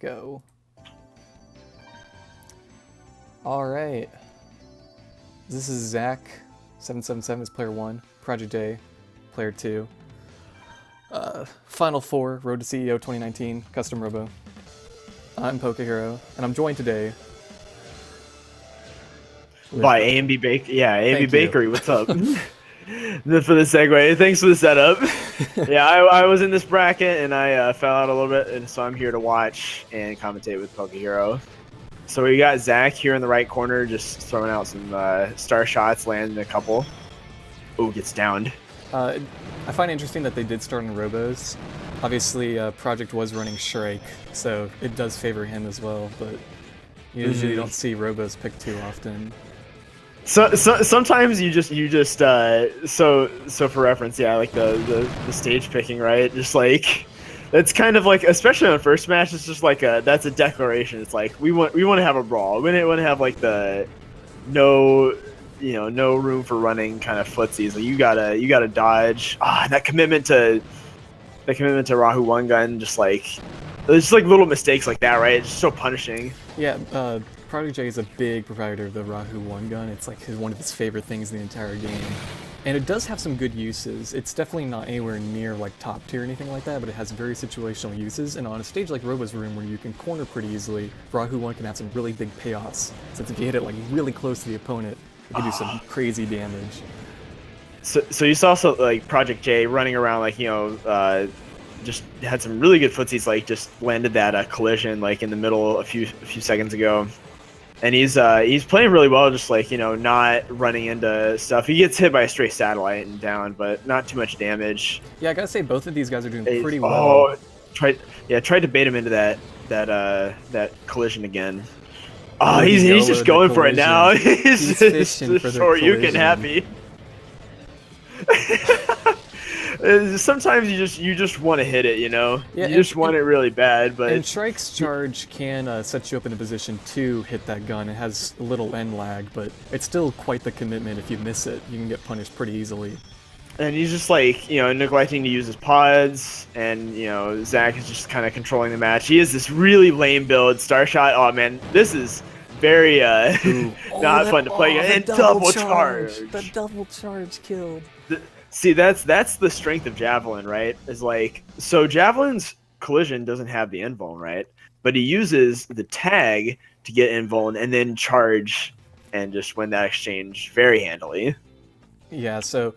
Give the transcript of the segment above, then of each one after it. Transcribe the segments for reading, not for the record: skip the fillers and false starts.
go. All right. This is Zach777 is player 1, Project J, player 2. Final 4, Road to CEO 2019, Custom Robo. I'm Pokehero, and I'm joined today by AMB Bakery. Yeah, AMB Bakery. What's up? For the segue. Thanks for the setup. Yeah, I was in this bracket and I fell out a little bit, and so I'm here to watch and commentate with Pokehero. So we got Zach here in the right corner, just throwing out some star shots, landing a couple. Oh, gets downed. I find it interesting that they did start on Robos. Obviously, Project was running Shrike, so it does favor him as well, but you usually don't see Robos picked too often. So sometimes you just so for reference, yeah, like the stage picking, right? Just like that's kind of like, especially on the first match, it's just like that's a declaration. It's like we want to have a brawl. We want to have like the no room for running kind of footsies. Like you gotta dodge. That commitment to Rahu one gun, just like little mistakes like that, right? It's just so punishing. Yeah, Project J is a big proprietor of the Rahu one gun. It's like one of his favorite things in the entire game. And it does have some good uses. It's definitely not anywhere near like top tier or anything like that, but it has very situational uses. And on a stage like Robo's Room, where you can corner pretty easily, Rahu one can have some really big payoffs. Since if you hit it like really close to the opponent, it can do some crazy damage. So you saw like Project J running around, like, just had some really good footsies, like just landed that collision like in the middle a few seconds ago. And he's playing really well, just like, not running into stuff. He gets hit by a stray satellite and down, but not too much damage. Yeah, I gotta say both of these guys are doing pretty well. Oh, tried to bait him into that collision again. Oh, he's just going for it now. he's fishing for the collision. You can happy. Sometimes you just want to hit it, Yeah, you just want it really bad. But and Shrike's charge can set you up in a position to hit that gun. It has a little end lag, but it's still quite the commitment. If you miss it, you can get punished pretty easily. And he's just like, neglecting to use his pods, and Zach is just kind of controlling the match. He has this really lame build, star shot. Oh man, this is very not fun to play. And double charge. The double charge killed. See, that's the strength of Javelin, right? Is like, so Javelin's collision doesn't have the invuln, right? But he uses the tag to get invuln and then charge and just win that exchange very handily. Yeah, so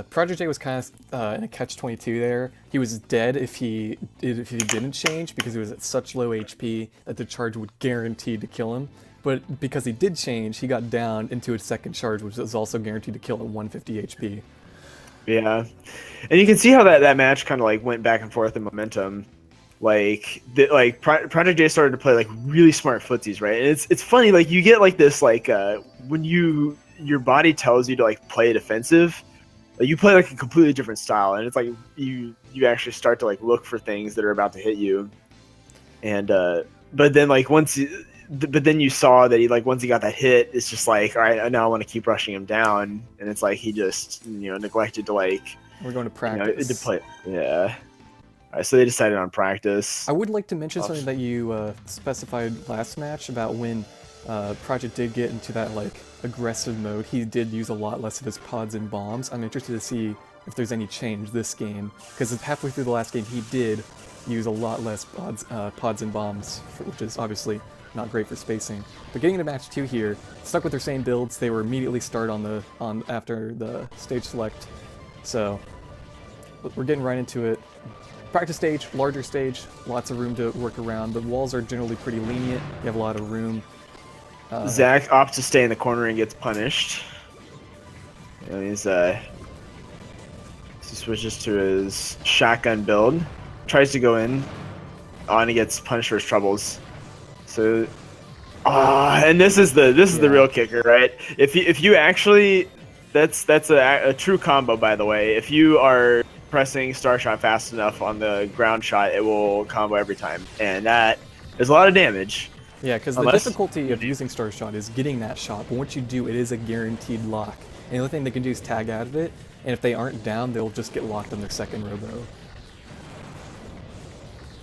Project J was kind of in a catch-22 there. He was dead if he didn't change, because he was at such low HP that the charge would guaranteed to kill him. But because he did change, he got down into a second charge, which was also guaranteed to kill at 150 HP. Yeah, and you can see how that match kind of like went back and forth in momentum. Like Project J started to play like really smart footsies, right? And it's funny, like you get like this like when your body tells you to like play defensive, like you play like a completely different style, and it's like you actually start to like look for things that are about to hit you. And but then like but then you saw that he, like, once he got that hit, it's just like, all right, now I want to keep rushing him down, and it's like he just neglected to like. We're going to practice. To play. Yeah. All right, so they decided on practice. I would like to mention something that you specified last match about when Project did get into that like aggressive mode. He did use a lot less of his pods and bombs. I'm interested to see if there's any change this game, because halfway through the last game he did use a lot less pods and bombs, which is obviously not great for spacing. But getting into match 2 here, stuck with their same builds. They were immediately start after the stage select. So we're getting right into it. Practice stage, larger stage, lots of room to work around. The walls are generally pretty lenient. You have a lot of room. Zach opts to stay in the corner and gets punished. He switches to his shotgun build, tries to go in, and he gets punished for his troubles. So, and this is the real kicker, right? If you actually, that's a true combo, by the way. If you are pressing star shot fast enough on the ground shot, it will combo every time, and that is a lot of damage. Yeah, because the difficulty of using star shot is getting that shot, but once you do, it is a guaranteed lock. And the only thing they can do is tag out of it, and if they aren't down, they'll just get locked on their second robo.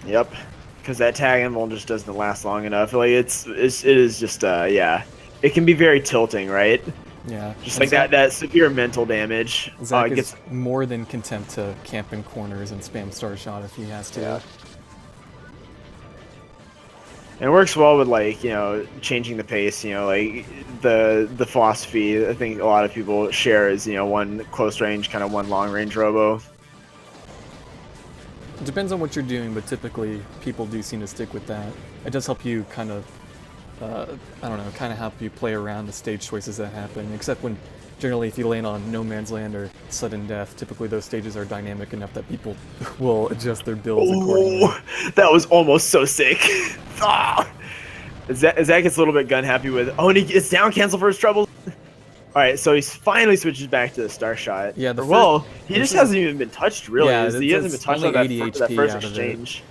Yep. because that tag invul just doesn't last long enough. Like it is just yeah, it can be very tilting, right? Yeah. Just like that severe mental damage. Zach is more than content to camp in corners and spam star shot if he has to. Yeah. And it works well with, like, you know, changing the pace, you know, like the philosophy I think a lot of people share is, you know, one close range, kind of one long range robo. It depends on what you're doing, but typically people do seem to stick with that. It does help you kind of, I don't know, kind of help you play around the stage choices that happen, except when generally if you land on No Man's Land or Sudden Death, typically those stages are dynamic enough that people will adjust their builds accordingly. That was almost so sick. Ah! Zach gets a little bit gun happy with, oh, and he gets down cancel for his trouble. Alright, so he finally switches back to the star shot. Yeah, he just hasn't even been touched, really. Yeah, he hasn't been touched on that first exchange.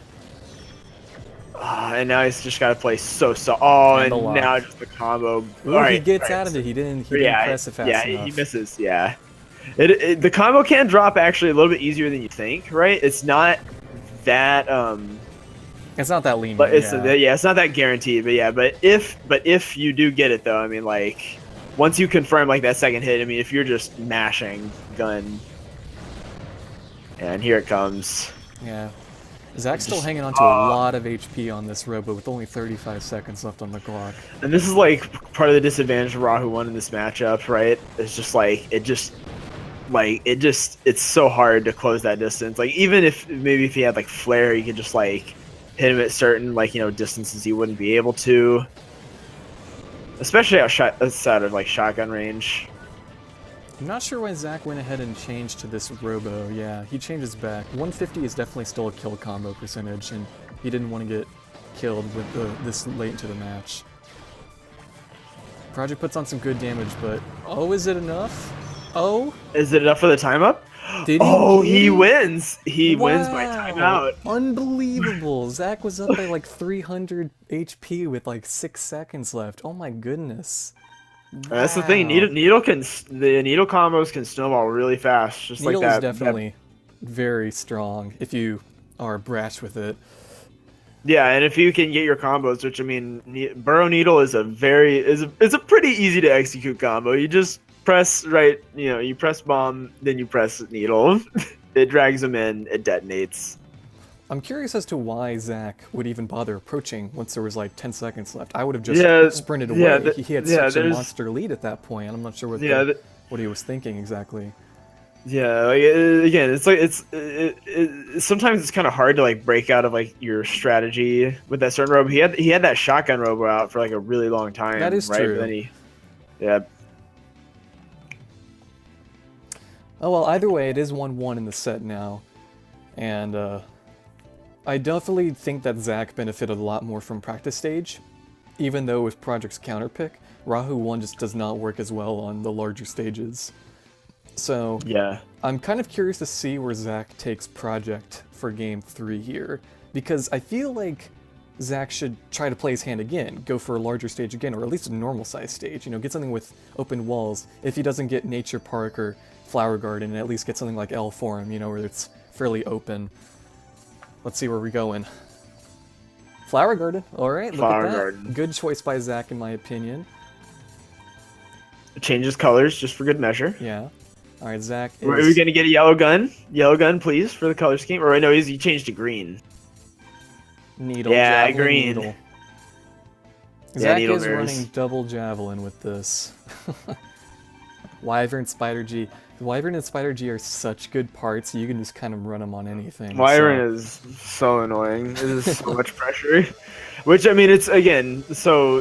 And now he's just got to play so. Oh, and now just the combo. Ooh, he gets out of it. He didn't press it fast enough. Yeah, he misses. Yeah, the combo can drop actually a little bit easier than you think, right? It's not that It's not that lean. But it's not that guaranteed. But yeah, but if you do get it though, I mean, like once you confirm like that second hit, I mean, if you're just mashing gun, and here it comes. Yeah. Zach's still hanging on to a lot of HP on this robo with only 35 seconds left on the clock. And this is like part of the disadvantage of Rahu won in this matchup, right? It's just like it's so hard to close that distance. Like even if he had like flare, you could just like hit him at certain like, you know, distances he wouldn't be able to. Especially outside of like shotgun range. I'm not sure why Zach went ahead and changed to this robo. Yeah, he changes back. 150 is definitely still a kill combo percentage, and he didn't want to get killed with this late into the match. Project puts on some good damage, but oh, is it enough? Oh, is it enough for the time up? Did he? Oh, he wins. He wins by timeout. Unbelievable. Zach was up by like 300 HP with like 6 seconds left. Oh my goodness. Wow. That's the thing. The needle combos can snowball really fast. Just needle like that. Needle is definitely very strong if you are brash with it. Yeah, and if you can get your combos, which I mean, Burrow Needle is a pretty easy to execute combo. You just press right, you know, you press bomb, then you press needle. It drags them in, it detonates. I'm curious as to why Zach would even bother approaching once there was like 10 seconds left. I would have just sprinted away. Yeah, he had such a monster lead at that point. I'm not sure what he was thinking exactly. Yeah, like, again, it's like sometimes it's kind of hard to like break out of like your strategy with that certain robo. He had that shotgun robo out for like a really long time. That is true. But then Oh well, either way, it is 1-1 in the set now, and I definitely think that Zach benefited a lot more from practice stage, even though with Project's counterpick, Rahu 1 just does not work as well on the larger stages. So yeah, I'm kind of curious to see where Zach takes Project for Game 3 here, because I feel like Zach should try to play his hand again, go for a larger stage again, or at least a normal size stage, you know, get something with open walls. If he doesn't get Nature Park or Flower Garden, and at least get something like L Forum, you know, where it's fairly open. Let's see where we're going. Flower Garden, alright, look at that. Garden. Good choice by Zach in my opinion. It changes colors just for good measure. Yeah. Alright, Zach is... Are we going to get a yellow gun? Yellow gun, please, for the color scheme. Or no, he changed to green. Needle. Yeah, green. Needle. Zach is running double javelin with this. Wyvern, Spider G. Wyvern and Spider G are such good parts, you can just kind of run them on anything. Wyvern is so annoying. It is so much pressure. Which, I mean, it's, again, so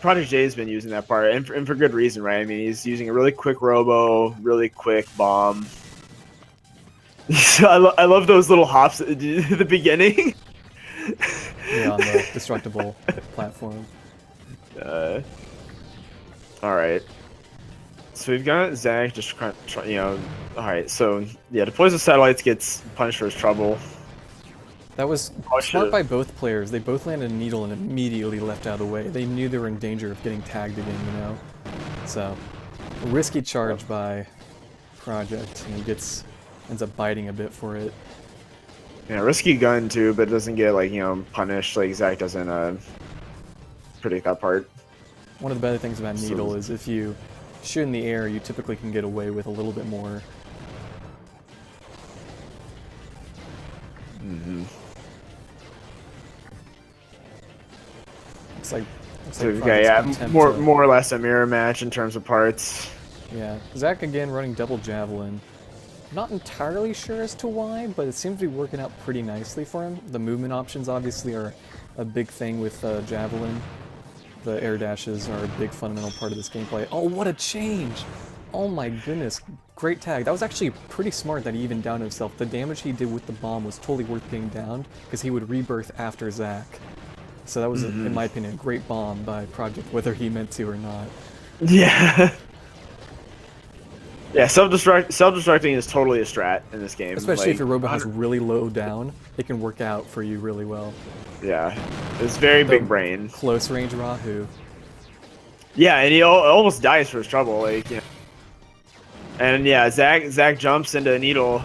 Project J has been using that part, and for good reason, right? I mean, he's using a really quick robo, really quick bomb. I love those little hops at the beginning. Yeah, on the destructible platform. Alright. So we've got Zach just you know, alright, so yeah, deploys the satellites, gets punished for his trouble. That was smart by both players. They both landed a needle and immediately left out of the way. They knew they were in danger of getting tagged again, you know? So, a risky charge by Project, and he ends up biting a bit for it. Yeah, risky gun too, but it doesn't get like punished. Like Zach doesn't predict that part. One of the better things about Needle is if you shoot in the air, you typically can get away with a little bit more. Mm-hmm. Looks like so okay, yeah, more or less a mirror match in terms of parts. Yeah, Zach again running double javelin. Not entirely sure as to why, but it seems to be working out pretty nicely for him. The movement options obviously are a big thing with javelin. The air dashes are a big fundamental part of this gameplay. Oh, what a change! Oh my goodness, great tag. That was actually pretty smart that he even downed himself. The damage he did with the bomb was totally worth being downed, because he would rebirth after Zach. So that was, in my opinion, a great bomb by Project, whether he meant to or not. Yeah. Yeah, self-destructing is totally a strat in this game. Especially like, if your robot has really low down, it can work out for you really well. Yeah, it's very big brain. Close range Rahu. Yeah, and he almost dies for his trouble, like, And yeah, Zach jumps into a Needle,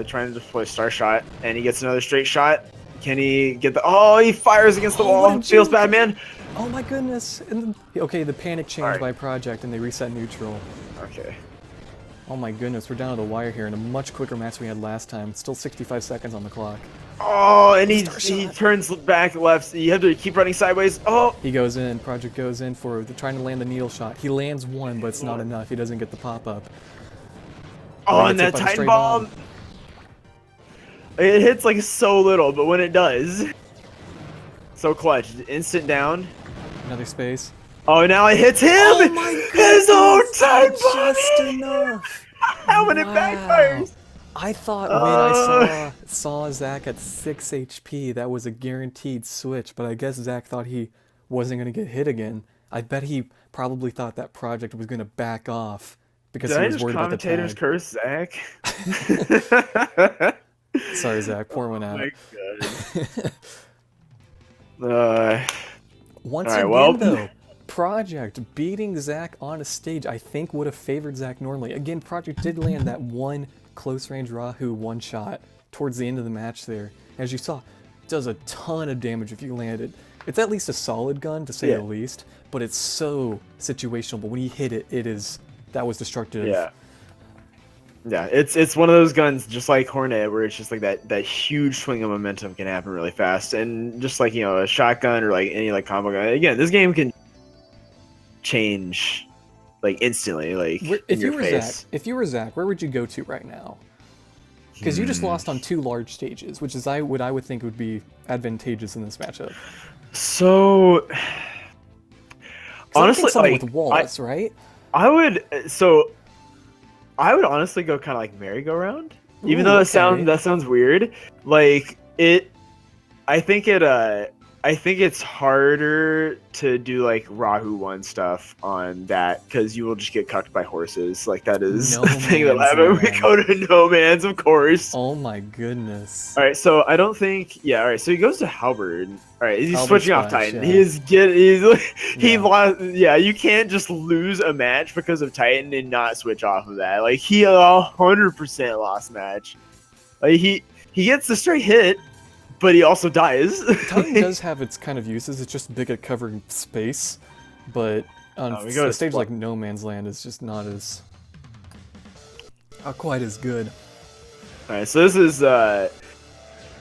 trying to deploy Star Shot, and he gets another straight shot. Can he get the? Oh, he fires against the wall. Feels bad, man. Oh my goodness. And okay, the panic change by Project, and they reset neutral. Okay. Oh my goodness, we're down to the wire here in a much quicker match than we had last time. Still 65 seconds on the clock. Oh, and he turns back left. You have to keep running sideways. Oh! He goes in. Project goes in for trying to land the needle shot. He lands one, but it's not enough. He doesn't get the pop-up. Oh, and that Titan bomb! It hits like so little, but when it does... So clutch. Instant down. Another space. Oh, now it hits him! Oh my His own Titan bomb! Just enough! How when it backfires! I thought when I saw Zach at 6 HP, that was a guaranteed switch, but I guess Zach thought he wasn't going to get hit again. I bet he probably thought that Project was going to back off because he was worried about the tag. Commentators curse Zach? Sorry, Zach. Pour one out. Oh my God. Once again, though, Project beating Zach on a stage, I think would have favored Zach normally. Again, Project did land that one close-range Rahu one shot towards the end of the match there. As you saw, it does a ton of damage if you land it. It's at least a solid gun, to say the least, but it's so situational. But when you hit it, that was destructive. Yeah. Yeah, it's one of those guns, just like Hornet, where it's just like that huge swing of momentum can happen really fast. And just like, a shotgun or like any like combo gun. Again, this game can change like instantly, like in your face. If you were Zach, where would you go to right now? Because you just lost on 2 large stages, which is what I would think would be advantageous in this matchup. So honestly, like with walls, right? I would honestly go kind of like merry-go-round, even though that sounds weird. Like I think it's harder to do like Rahu 1 stuff on that because you will just get cucked by horses. Like that is the thing that happens. We go to No Man's, of course. Oh my goodness. All right, so I don't think. Yeah, all right. So he goes to Halberd. All right, he's switching off Titan. Yeah. He lost. Yeah, you can't just lose a match because of Titan and not switch off of that. Like he 100% lost match. Like he gets the straight hit. But he also dies. Titan does have its kind of uses. It's just big at covering space, but on a stage like No Man's Land, it's just not quite as good. All right, so this is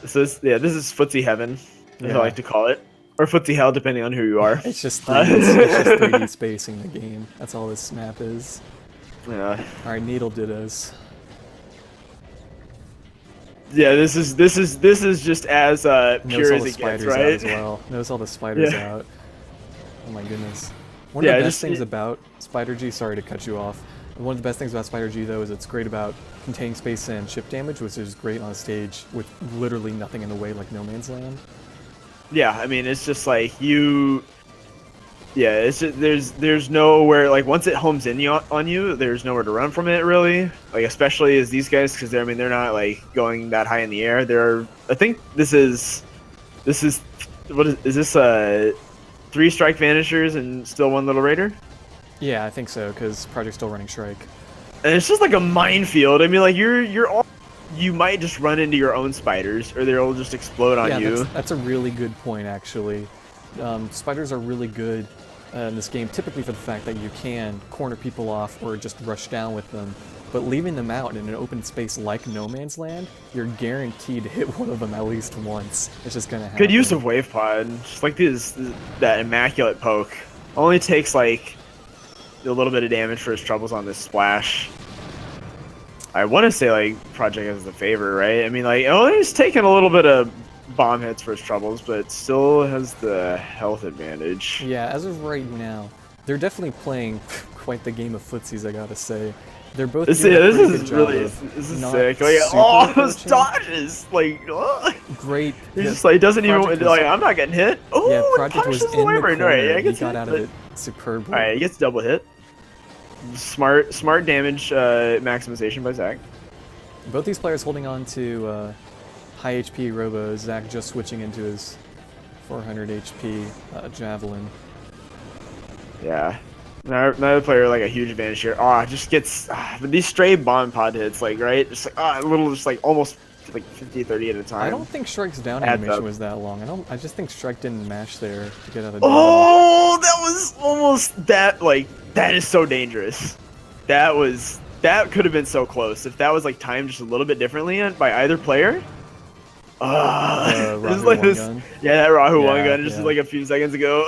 footsie heaven, as I like to call it, or footsie hell, depending on who you are. It's just 3D spacing the game. That's all this map is. Yeah. All right, Needle Dittos. Yeah, this is just as pure as it gets, right? As well. Knows all the spiders out. Oh my goodness. One of the best things about Spider G, sorry to cut you off. One of the best things about Spider G though is it's great about containing space and chip damage, which is great on a stage with literally nothing in the way like No Man's Land. Yeah, I mean it's just like you. Yeah, it's just, there's nowhere, like once it homes in on you, there's nowhere to run from it really. Like especially as these guys, because they're not like going that high in the air. I think this is this 3 strike vanishers and still 1 little raider? Yeah, I think so, because Project's still running Shrike. And it's just like a minefield. I mean, like you you might just run into your own spiders, or they'll just explode on you. That's a really good point, actually. Spiders are really good in this game, typically for the fact that you can corner people off or just rush down with them. But leaving them out in an open space like No Man's Land, you're guaranteed to hit one of them at least once. It's just gonna happen. Good use of Wave Pod. Just like that immaculate poke. Only takes like a little bit of damage for his troubles on this splash. I want to say like Project has the favor, right? I mean, like he's taking a little bit of bomb hits for his troubles, but still has the health advantage. Yeah, as of right now, they're definitely playing quite the game of footsies, I gotta say. They're both this is sick. Like, oh, those dodges, like, great. He's just like doesn't even like. I'm not getting hit. Oh, yeah, Project was in the corner. Right, he got out of it superbly. All right, he gets double hit. Smart damage maximization by Zach. Both these players holding on to high HP Robo. Zach just switching into his 400 HP Javelin. Yeah. Another player like a huge advantage here. Just gets but these stray bomb pod hits, like, right? Just like a little, just like almost like 50-30 at a time. I don't think Strike's down animation was that long. I just think Strike didn't mash there to get out of the Oh, that was almost that, like, that is so dangerous. That could have been so close if that was like timed just a little bit differently by either player. Rahu like one gun. Yeah, that Rahu one gun just like a few seconds ago.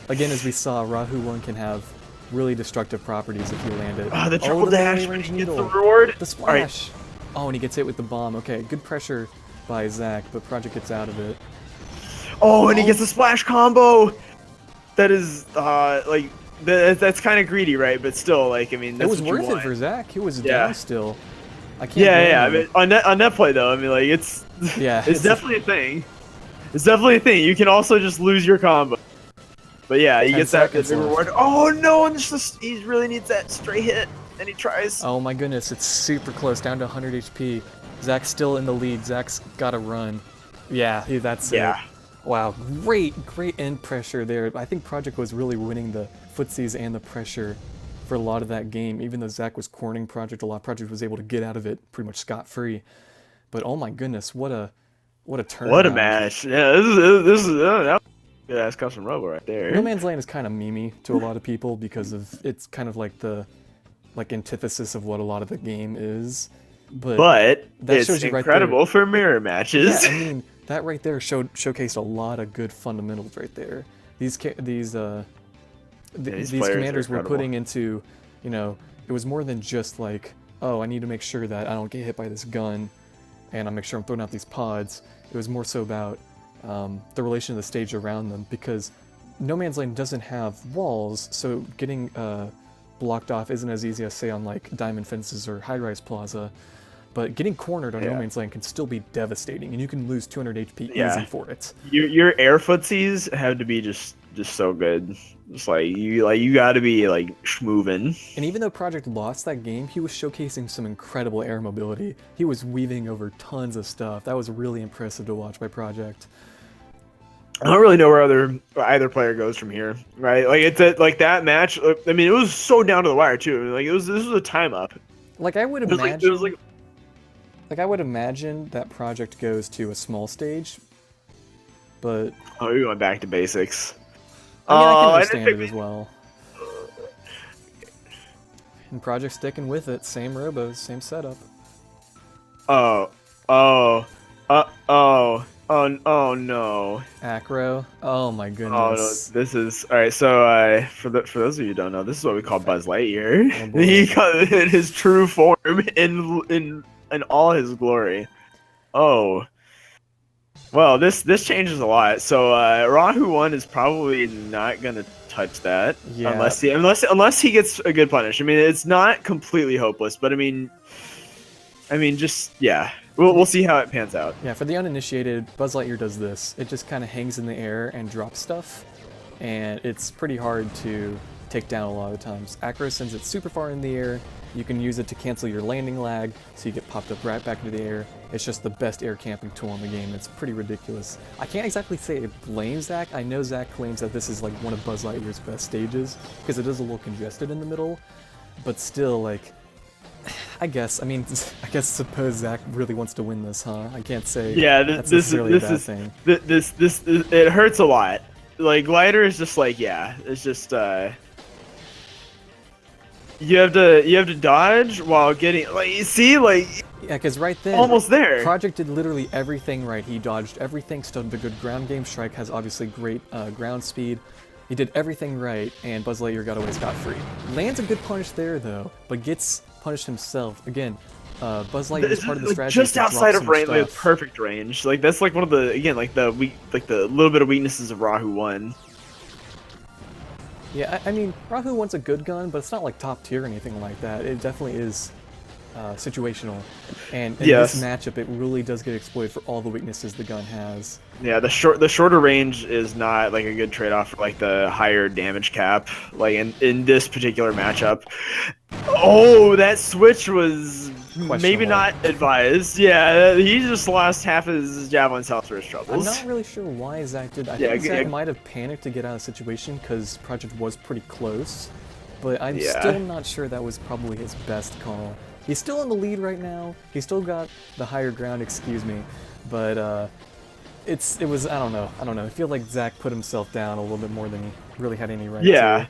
Again, as we saw, Rahu 1 can have really destructive properties if you land it. The triple dash when he gets the reward. The splash. Right. Oh, and he gets hit with the bomb. Okay, good pressure by Zach, but Project gets out of it. Oh, and he gets the splash combo. That is, like, that's kind of greedy, right? But still, like, I mean, that's it was worth it for Zach. He was down still. I can't. Yeah. I mean, on Netplay though, I mean, like, it's definitely a thing. It's definitely a thing. You can also just lose your combo. But yeah, he gets that big reward. Oh no, and he really needs that stray hit, and he tries. Oh my goodness, it's super close, down to 100 HP. Zach's still in the lead. Zach's got to run. Yeah, that's it. Wow, great end pressure there. I think Project was really winning the footsies and the pressure for a lot of that game. Even though Zach was cornering Project a lot, Project was able to get out of it pretty much scot-free. But oh my goodness, what a turn! What a match! Yeah, this is that. Yeah, that's custom Robo right there. No Man's Land is kind of memey to a lot of people because of it's kind of like the antithesis of what a lot of the game is. But that it's incredible right for mirror matches. Yeah, I mean that right there showcased a lot of good fundamentals right there. These commanders were putting into, you know, it was more than just like, oh, I need to make sure that I don't get hit by this gun, and I make sure I'm throwing out these pods. It was more so about the relation of the stage around them, because No Man's Land doesn't have walls, so getting blocked off isn't as easy as, say, on like Diamond Fences or High Rise Plaza. But getting cornered on No Man's Land can still be devastating, and you can lose 200 HP easy for it. Your air footsies have to be just so good. Just like you got to be like schmoving. And even though Project lost that game, he was showcasing some incredible air mobility. He was weaving over tons of stuff. That was really impressive to watch by Project. I don't really know where either player goes from here, right? Like it's like that match. I mean, it was so down to the wire too. Like this was a time up. Like I would imagine. Like I would imagine that Project goes to a small stage, but we went back to basics. I mean, I can understand it as well. And Project sticking with it, same robos, same setup. Oh no. Acro. Oh my goodness. Oh no, this is alright. So for those of you who don't know, this is what we call Buzz Lightyear. Oh, he got in his true form in all his glory. Oh. Well, this changes a lot. So Rahu 1 is probably not gonna touch that unless he gets a good punish. I mean, it's not completely hopeless, but I mean, just we'll see how it pans out. Yeah, for the uninitiated, Buzz Lightyear does this. It just kind of hangs in the air and drops stuff, and it's pretty hard to take down a lot of the times. Acro sends it super far in the air. You can use it to cancel your landing lag, so you get popped up right back into the air. It's just the best air camping tool in the game. It's pretty ridiculous. I can't exactly say it blames Zach. I know Zach claims that this is like one of Buzz Lightyear's best stages, because it is a little congested in the middle, but still, like, I guess. I mean, I guess suppose Zach really wants to win this, huh? I can't say Yeah, that's necessarily a bad thing. this it hurts a lot. Like glider is just like yeah, it's just you have to dodge while getting like you see like Yeah, because right then, almost there. Project did literally everything right. He dodged everything, still did a good ground game. Strike has obviously great ground speed. He did everything right, and Buzz Lightyear got away scot-free. Lands a good punish there, though, but gets punished himself. Again, Buzz Lightyear is part of the strategy. Just outside of range, like perfect range. Like that's like one of the again like the little bit of weaknesses of Rahu 1. Yeah, I mean, Rahu 1's a good gun, but it's not like top tier or anything like that. It definitely is situational, and in this matchup, it really does get exploited for all the weaknesses the gun has. Yeah, the shorter range is not like a good trade-off for like the higher damage cap. Like in this particular matchup, oh, that switch was maybe not advised. Yeah, he just lost half his javelin's health for his troubles. I'm not really sure why Zach did. I think Zach might have panicked to get out of the situation because Project was pretty close, but I'm still not sure that was probably his best call. He's still in the lead right now. He's still got the higher ground, excuse me, but it was I don't know. I feel like Zach put himself down a little bit more than he really had any right to.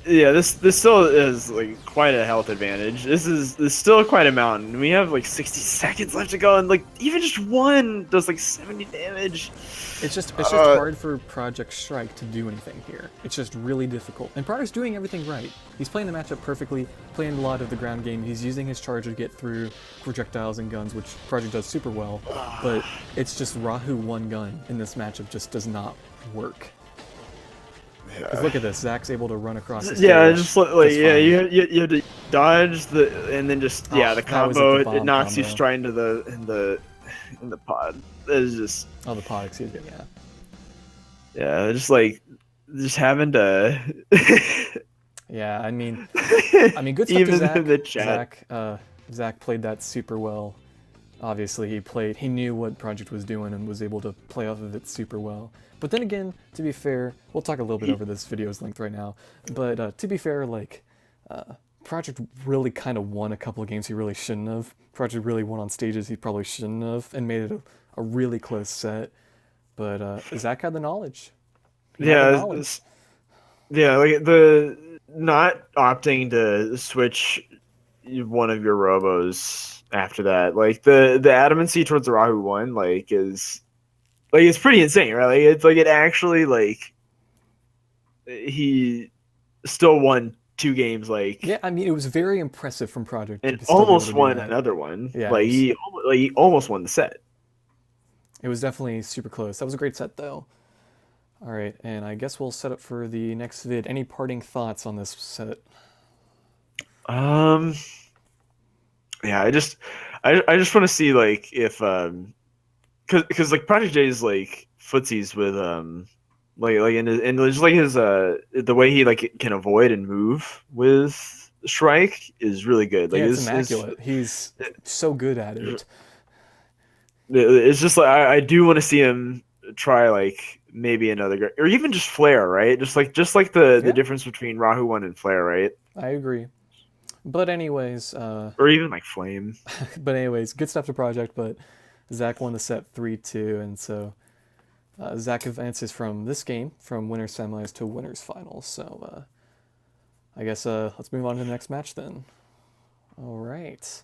This still is like quite a health advantage. This is still quite a mountain. We have like 60 seconds left to go, and like even just one does like 70 damage. It's just hard for Project Strike to do anything here. It's just really difficult. And Project's doing everything right. He's playing the matchup perfectly, playing a lot of the ground game. He's using his charger to get through projectiles and guns, which Project does super well. But it's just Rahu 1 gun in this matchup just does not work. Because look at this, Zach's able to run across the stage. Yeah, just like you have to dodge and then just the combo it knocks you straight into the pod. It's just the pod, excuse me. Yeah, just having to. Yeah, I mean, good stuff even to Zach. in the chat. Zach played that super well. Obviously, he knew what Project was doing and was able to play off of it super well. But then again, to be fair, we'll talk a little bit over this video's length right now. But to be fair, like, Project really kind of won a couple of games he really shouldn't have. Project really won on stages he probably shouldn't have, and made it a really close set. But Zach had the knowledge. Like the not opting to switch one of your robos after that, like the adamancy towards the Rahu 1, like is like it's pretty insane, right? Like it's like it actually like he still won 2 games, like yeah. I mean, it was very impressive from Project, and almost won another one. Yeah, like he almost won the set. It was definitely super close. That was a great set, though. All right, and I guess we'll set up for the next vid. Any parting thoughts on this set? Yeah, I just want to see like if because like Project J's like footsies with and just like his the way he like can avoid and move with Strike is really good. Like it's immaculate. He's so good at it. It's just like I do want to see him try like maybe another or even just Flare, right? Just like the difference between Rahu 1 and Flare, right? I agree. But anyways, or even like Flame. But anyways, good stuff to Project. But Zach won the set 3-2, and so Zach advances from this game from winners semis to winners finals. So I guess let's move on to the next match then. All right.